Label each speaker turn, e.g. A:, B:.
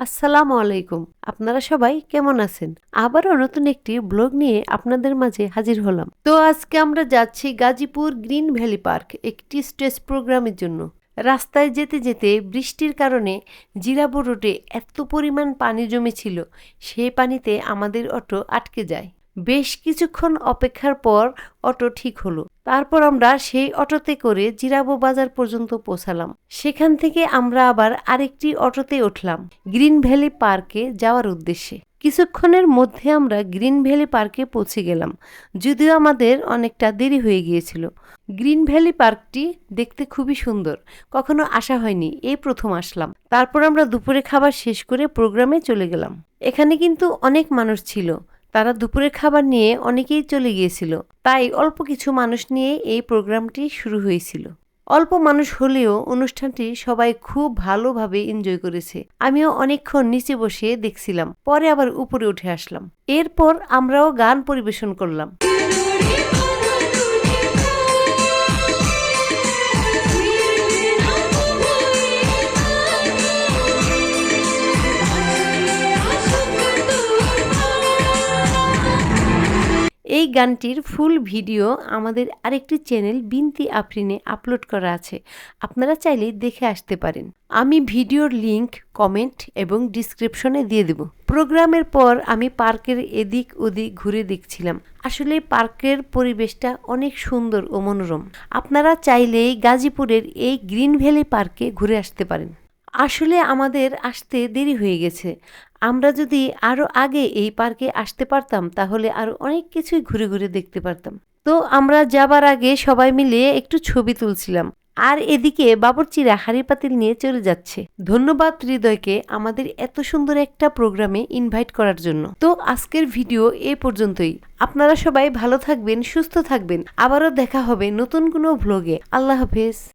A: আসসালামু আলাইকুম। আপনারা সবাই কেমন আছেন? আবারও নতুন একটি ব্লগ নিয়ে আপনাদের মাঝে হাজির হলাম। তো আজকে আমরা যাচ্ছি গাজীপুর গ্রিন ভ্যালি পার্ক একটি স্টেজ প্রোগ্রামের জন্য। রাস্তায় যেতে যেতে বৃষ্টির কারণে জিরাবো রোডে এত পরিমাণ পানি জমেছিল, সেই পানিতে আমাদের অটো আটকে যায়। বেশ কিছুক্ষণ অপেক্ষার পর অটো ঠিক হলো। তারপর আমরা সেই অটোতে করে জিরাবো বাজার পর্যন্ত পৌঁছালাম। সেখান থেকে আমরা আবার আরেকটি অটোতে উঠলাম গ্রিন ভ্যালি পার্কে যাওয়ার উদ্দেশ্যে। কিছুক্ষণের মধ্যে আমরা গ্রিন ভ্যালি পার্কে পৌঁছে গেলাম, যদিও আমাদের অনেকটা দেরি হয়ে গিয়েছিল। গ্রিন ভ্যালি পার্কটি দেখতে খুবই সুন্দর, কখনো আসা হয়নি, এই প্রথম আসলাম। তারপর আমরা দুপুরে খাবার শেষ করে প্রোগ্রামে চলে গেলাম। এখানে কিন্তু অনেক মানুষ ছিল, তারা দুপুরের খাবার নিয়ে অনেকেই চলে গিয়েছিল, তাই অল্প কিছু মানুষ নিয়ে এই প্রোগ্রামটি শুরু হয়েছিল। অল্প মানুষ হলেও অনুষ্ঠানটি সবাই খুব ভালোভাবে এনজয় করেছে। আমিও অনেকক্ষণ নিচে বসে দেখছিলাম, পরে আবার উপরে উঠে আসলাম। এরপর আমরাও গান পরিবেশন করলাম। এই গানটির ফুল ভিডিও আমাদের আরেকটি চ্যানেল বিনতি আফরিনে আপলোড করা আছে, আপনারা চাইলে দেখে আসতে পারেন। আমি ভিডিওর লিংক কমেন্ট এবং ডিসক্রিপশনে দিয়ে দেব। প্রোগ্রামের পর আমি পার্কের এদিক ওদিক ঘুরে দেখছিলাম। আসলে পার্কের পরিবেশটা অনেক সুন্দর ও মনোরম। আপনারা চাইলেই গাজীপুরের এই গ্রিন ভ্যালি পার্কে ঘুরে আসতে পারেন। আসলে আমাদের আসতে দেরি হয়ে গেছে। আমরা যদি আরো আগে এই পার্কে আসতে পারতাম তাহলে আরো অনেক কিছুই ঘুরে ঘুরে দেখতে পারতাম। তো আমরা যাবার আগে সবাই মিলে একটু ছবি তুলছিলাম। আর এদিকে বাবুর্চিরা হাঁড়ি পাতিল নিয়ে চলে যাচ্ছে। ধন্যবাদ হৃদয়কে আমাদের এত সুন্দর একটা প্রোগ্রামে ইনভাইট করার জন্য। তো আজকের ভিডিও এ পর্যন্তই। আপনারা সবাই ভালো থাকবেন, সুস্থ থাকবেন। আবারও দেখা হবে নতুন কোনো ভ্লগে। আল্লাহ হাফেজ।